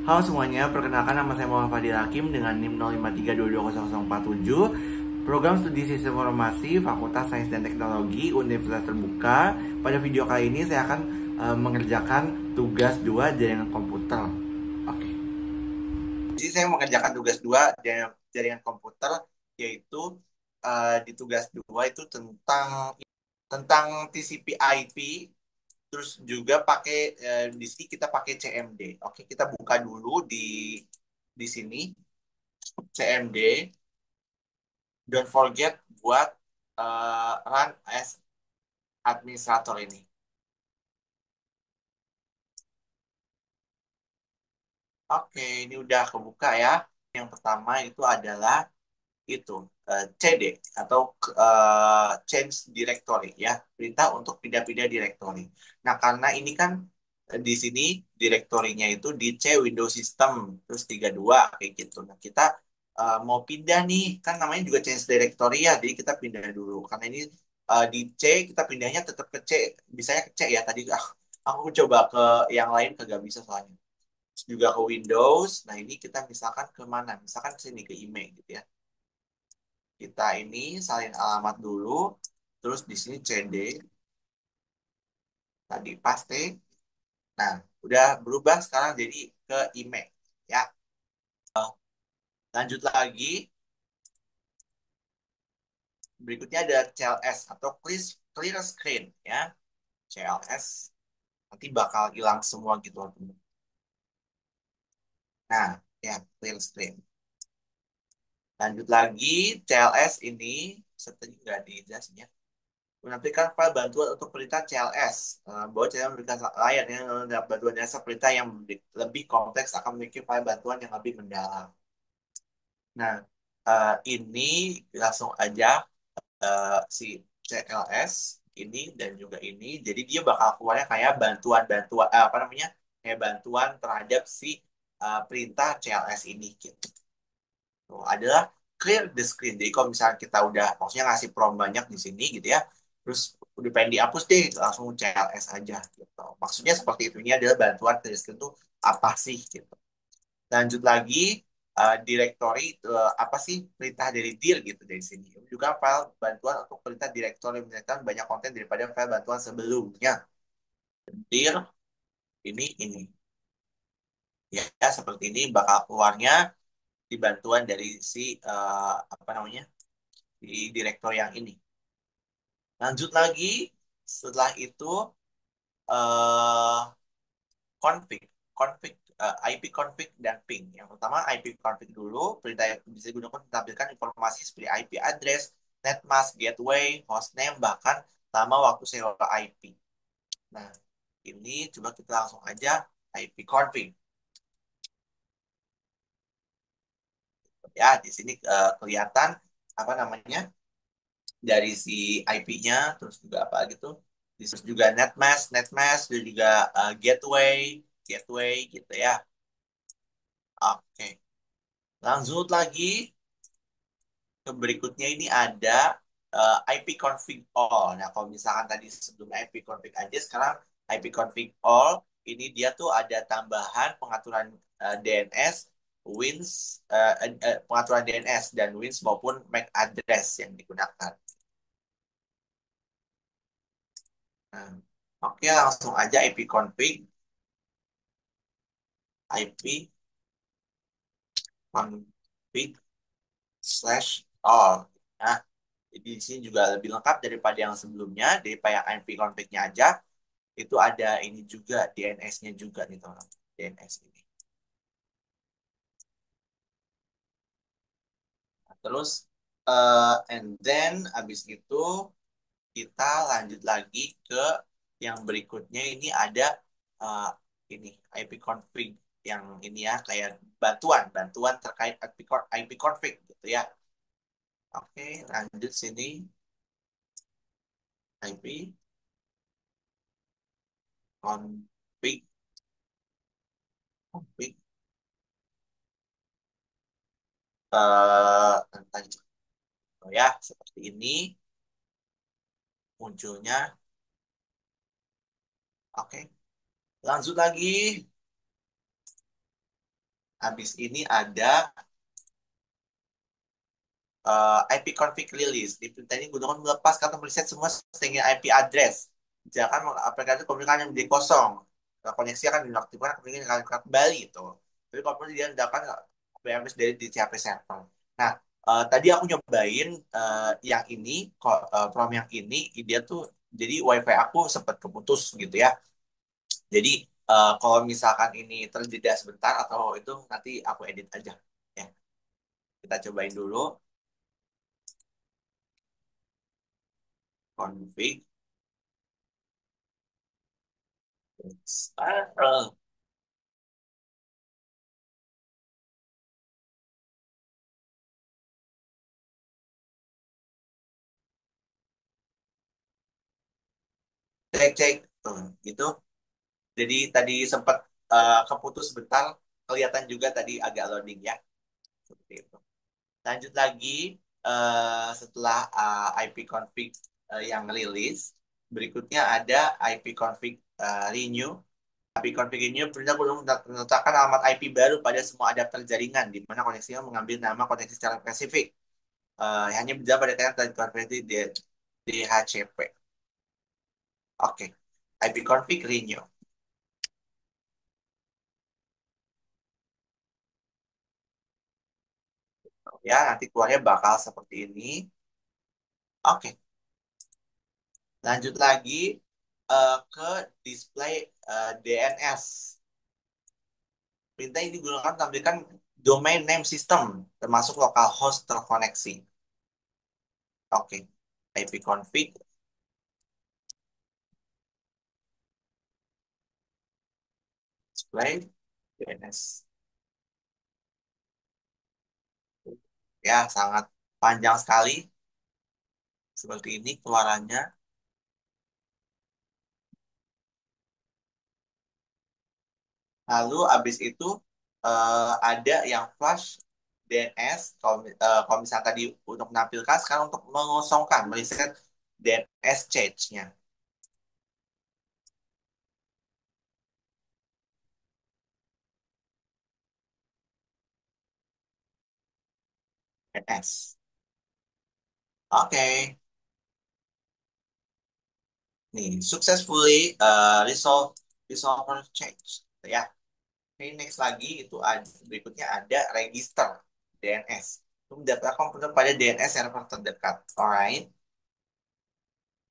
Halo semuanya, perkenalkan nama saya Muhammad Fadil Hakim dengan NIM 0532200047, Program Studi Sistem Informasi, Fakultas Sains dan Teknologi, Universitas Terbuka. Pada video kali ini saya akan mengerjakan tugas 2 jaringan komputer. Oke. Jadi saya mengerjakan tugas 2 jaringan komputer, yaitu di tugas 2 itu tentang TCP/IP. Terus juga pakai di sini kita pakai CMD. Oke, kita buka dulu di sini CMD. Don't forget buat run as administrator ini. Oke, ini udah kebuka ya. Yang pertama itu adalah itu CD atau change directory ya, perintah untuk pindah-pindah directory. Nah, karena ini kan di sini direktorinya itu di C Windows System terus 32 kayak gitu. Nah, kita mau pindah nih, kan namanya juga change directory ya, jadi kita pindah dulu. Karena ini di C kita pindahnya tetap ke C, bisanya ke C ya. Tadi aku coba ke yang lain kagak bisa soalnya. Terus juga ke Windows. Nah, ini kita misalkan ke mana? Misalkan ke sini ke email gitu ya. Kita ini salin alamat dulu, terus di sini CD, tadi paste. Nah, udah berubah sekarang jadi ke email ya. Lanjut lagi, berikutnya ada CLS atau clear screen ya. CLS nanti bakal hilang semua gitu. Nah, ya clear screen. Lanjut lagi, CLS ini seperti nggak dijelasin ya. Menampilkan file bantuan untuk perintah CLS. Bahwa CLS memberikan layar yang bantuan dasar perintah yang lebih kompleks akan memiliki file bantuan yang lebih mendalam. Nah, ini langsung aja si CLS ini dan juga ini. Jadi dia bakal keluarnya kayak bantuan-bantuan apa namanya? Kayak bantuan terhadap si perintah CLS ini gitu. Tuh, adalah clear the screen. Jadi kalau misalnya kita udah maksudnya ngasih prompt banyak di sini gitu ya, terus udah pengen dihapus deh, langsung CLS aja gitu. Maksudnya seperti itu. Ini adalah bantuan clear screen itu apa sih gitu. Lanjut lagi, directory apa sih perintah dari dir gitu dari sini. Juga file bantuan untuk perintah directory menyatakan banyak konten daripada file bantuan sebelumnya. Dir ini ya, seperti ini bakal keluarnya di bantuan dari si apa namanya di direktor yang ini. Lanjut lagi, setelah itu eh config, IP config dan ping. Yang pertama IP config dulu, perintah yang bisa digunakan menampilkan informasi seperti IP address, netmask, gateway, hostname, bahkan nama waktu sewa IP. Nah, ini coba kita langsung aja IP config. Ya, di sini kelihatan apa namanya dari si IP-nya, terus juga apa gitu. Terus juga netmask dan juga gateway gitu ya. Oke. Lanjut lagi ke berikutnya ini ada IP config all. Nah, kalau misalkan tadi sebelum IP config aja, sekarang IP config all ini dia tuh ada tambahan pengaturan DNS, WINS, pengaturan DNS dan WINS maupun MAC address yang digunakan. Nah, oke, langsung aja IP config, IP config slash all. Nah, jadi di sini juga lebih lengkap daripada yang sebelumnya, daripada yang IP config-nya aja. Itu ada ini juga DNS-nya juga nih teman, DNS ini. Nah, terus and then abis itu kita lanjut lagi ke yang berikutnya. Ini ada uh, ini IP config yang ini ya, kayak bantuan terkait IP config gitu ya. Oke, lanjut sini IP config config tentang ya seperti ini munculnya. Oke, lanjut lagi habis ini ada IP config release. Di perintah ini gunakan melepas kata preset semua setengah IP address. Jangan aplikasi komunikasi yang menjadi kosong. Nah, koneksi akan dinonaktifkan, kemudian akan kembali itu. Tapi kalau perlu dia mendapatkan PMS dari di CHP server. Nah, tadi aku nyobain yang ini, from yang ini, dia tuh jadi WiFi aku sempat keputus gitu ya. Jadi kalau misalkan ini terjeda sebentar atau itu nanti aku edit aja. Ya, kita cobain dulu config. Cek cek tuh gitu. Jadi tadi sempat keputus sebentar, kelihatan juga tadi agak loading ya. Seperti itu. Lanjut lagi setelah IP config yang rilis, berikutnya ada IP config renew. IP config renew perintah belum menetapkan alamat IP baru pada semua adapter jaringan di mana koneksinya mengambil nama koneksi secara spesifik. Hanya berjalan pada kaitan konversi DHCP. Oke, IP config renew. Ya, nanti keluarnya bakal seperti ini. Oke, lanjut lagi ke display DNS. Perintah ini digunakan tampilkan domain name system, termasuk localhost terkoneksi. Oke, ipconfig, display DNS. Ya, sangat panjang sekali. Seperti ini keluarannya. Lalu habis itu ada yang flash DNS. Kalau misalnya tadi untuk menampilkan, sekarang untuk mengosongkan, mereset DNS change-nya. DNS. Oke, nih successfully resolve resolver change. Ya, ini next lagi itu ada berikutnya ada register DNS. Itu mendaftarkan komputer pada DNS server terdekat. Alright,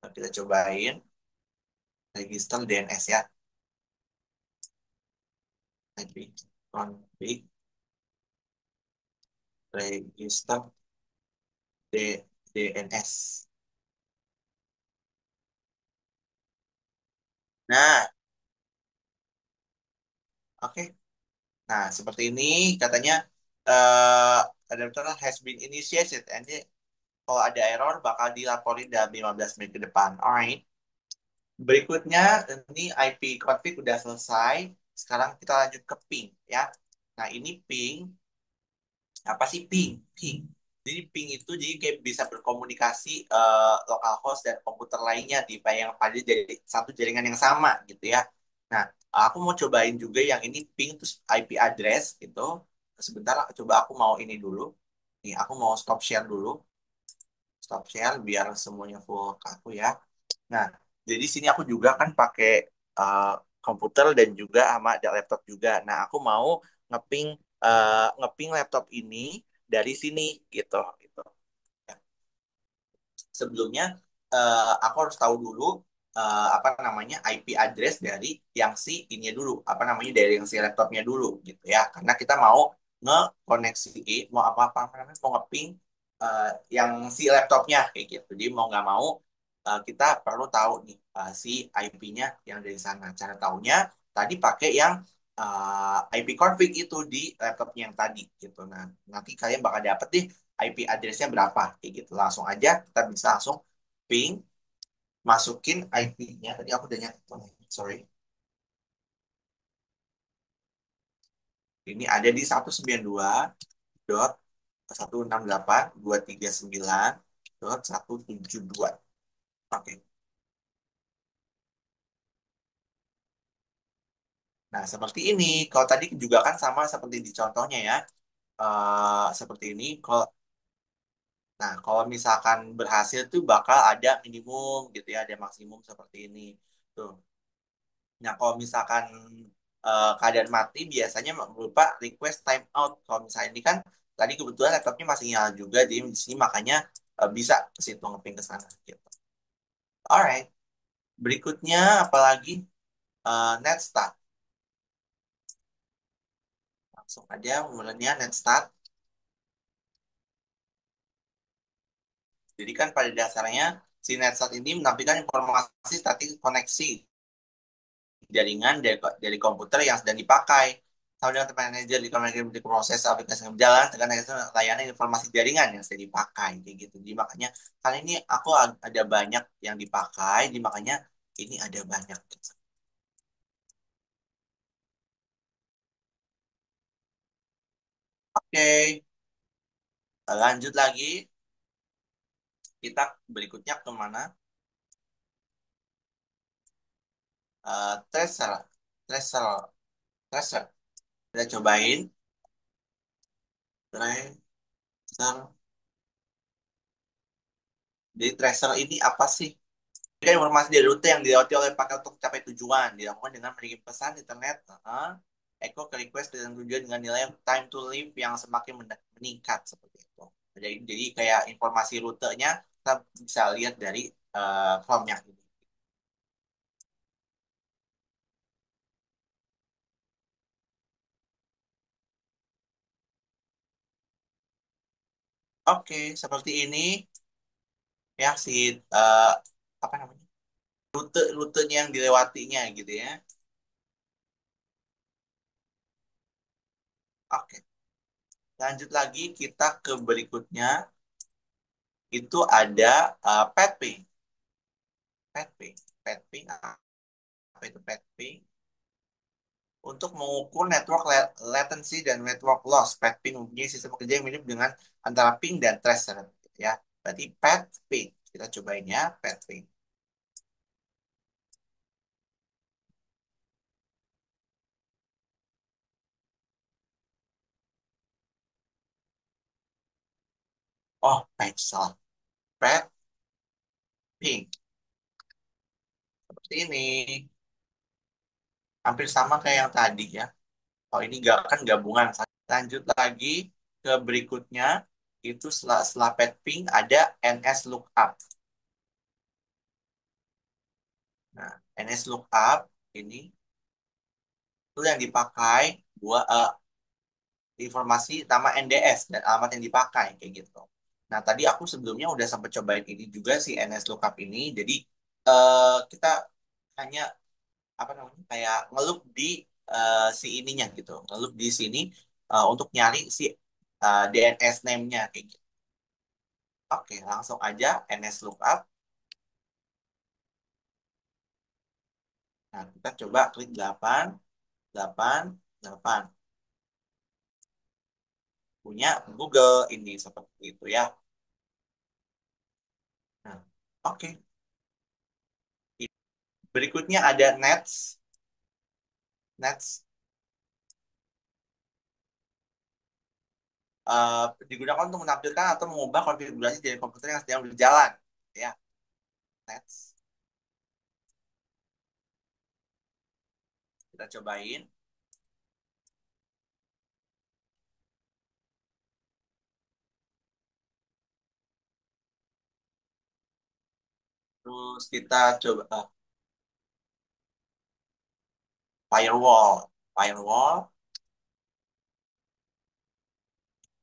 nah, kita cobain register DNS ya. IP config register DNS. Nah, oke. Nah, seperti ini katanya adapter has been initiated. And kalau ada error bakal dilaporin dalam 15 menit ke depan. Alright. Berikutnya ini IP config udah selesai. Sekarang kita lanjut ke ping ya. Nah, ini ping apa sih ping? Ping. Jadi ping itu jadi kayak bisa berkomunikasi localhost dan komputer lainnya di yang pada jadi satu jaringan yang sama gitu ya. Nah, aku mau cobain juga yang ini ping terus IP address gitu. Sebentar, coba aku mau ini dulu. Nih, aku mau stop share dulu. Stop share biar semuanya full ke aku ya. Nah, jadi sini aku juga kan pakai uh, komputer dan juga sama ada laptop juga. Nah, aku mau ngeping ngeping laptop ini dari sini gitu gitu. Sebelumnya aku harus tahu dulu apa namanya IP address dari yang si ini dulu, apa namanya dari yang si laptopnya dulu gitu ya. Karena kita mau ngekoneksi mau apa namanya mau ngeping eh, yang si laptopnya kayak gitu. Jadi mau nggak mau kita perlu tahu nih si IP-nya yang dari sana. Cara tahunya tadi pakai yang IP config itu di laptopnya yang tadi gitu. Nah, nanti kalian bakal dapet deh IP address-nya berapa kayak gitu. Langsung aja kita bisa langsung ping masukin IP-nya. Tadi aku udah nyatet, sorry. Ini ada di 192.168.239.172. Oke. Nah, seperti ini. Kalau tadi juga kan sama seperti di contohnya ya. Seperti ini. Kalau misalkan berhasil tuh bakal ada minimum gitu ya, ada maksimum seperti ini. Tuh. Nah, kalau misalkan keadaan mati biasanya berupa request timeout. Kalau misalnya ini kan tadi kebetulan laptopnya masih nyala juga, jadi di sini makanya bisa ke situ ngeping ke sana gitu. Alright, berikutnya apalagi net start. Langsung aja mulanya net start. Jadi kan pada dasarnya si net start ini menampilkan informasi statik koneksi jaringan dari komputer yang sedang dipakai. Sama dengan tempat manajer di komunikasi di proses aplikasi yang berjalan, dengan layanan informasi jaringan yang sedang dipakai, kayak gitu. Jadi makanya kali ini aku ada banyak yang dipakai, jadi makanya ini ada banyak. Gitu. Oke, lanjut lagi. Kita berikutnya kemana? Tracer, tracer, tracer. Kita cobain. Tracer. Jadi tracer ini apa sih? Ini kan informasi dari rute yang dilewati oleh paket untuk mencapai tujuan. Dilakukan dengan mengirim pesan internet. Echo ke request dengan tujuan dengan nilai time to live yang semakin meningkat seperti itu. Jadi kayak informasi rutenya kita bisa lihat dari Chrome-nya ini. Oke, seperti ini ya si eh, apa namanya rutenya yang dilewatinya gitu ya. Oke, lanjut lagi kita ke berikutnya itu ada pathing. Pathing, pathing apa itu pathing? Untuk mengukur network latency dan network loss. Pathing mempunyai sistem kerja yang mirip dengan antara ping dan tracer ya. Berarti pathing. Kita cobain ya, pathing. Oh, salah. Pathing. Seperti ini. Hampir sama kayak yang tadi ya. Oh, ini gak kan gabungan. Lanjut lagi ke berikutnya. Itu setelah pathing ada NS lookup. Nah, NS lookup ini itu yang dipakai buat informasi nama NDS dan alamat yang dipakai kayak gitu. Nah, tadi aku sebelumnya udah sempat cobain ini juga si NS Lookup ini. Jadi kita hanya apa namanya kayak ngelup di si ininya gitu, ngelup di sini untuk nyari si DNS name-nya kayak gitu. Oke, langsung aja NS Lookup. Nah, kita coba klik 8, 8, 8. Punya Google ini seperti itu ya. Nah, oke. Berikutnya ada Nets. Nets digunakan untuk menampilkan atau mengubah konfigurasi dari komputer yang sedang berjalan. Ya, next. Kita cobain. Terus kita coba firewall. Firewall,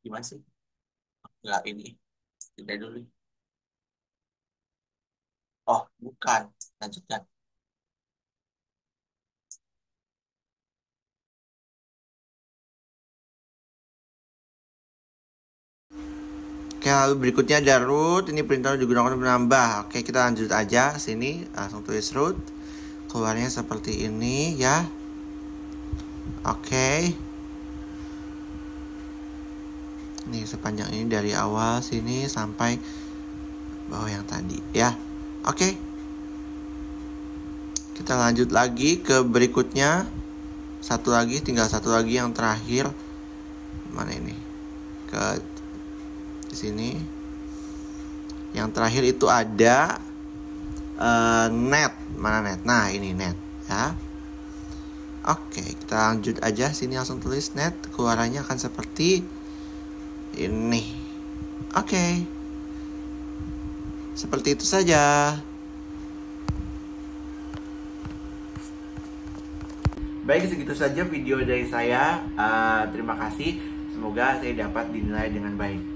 gimana sih? Enggak ini. Tidak dulu. Oh, bukan. Lanjutkan. Oke, lalu berikutnya ada root. Ini perintah digunakan untuk menambah. Oke, kita lanjut aja sini. Langsung tulis root. Keluarnya seperti ini ya. Oke. Nih sepanjang ini dari awal sini sampai bawah yang tadi ya. Oke. Kita lanjut lagi ke berikutnya. tinggal satu lagi yang terakhir. Mana ini? Ke sini. Yang terakhir itu ada net. Mana net? Nah, ini net ya. Oke, kita lanjut aja. Sini langsung tulis net. Keluarannya akan seperti ini. Oke. Seperti itu saja. Baik, segitu saja video dari saya. Terima kasih. Semoga saya dapat dinilai dengan baik.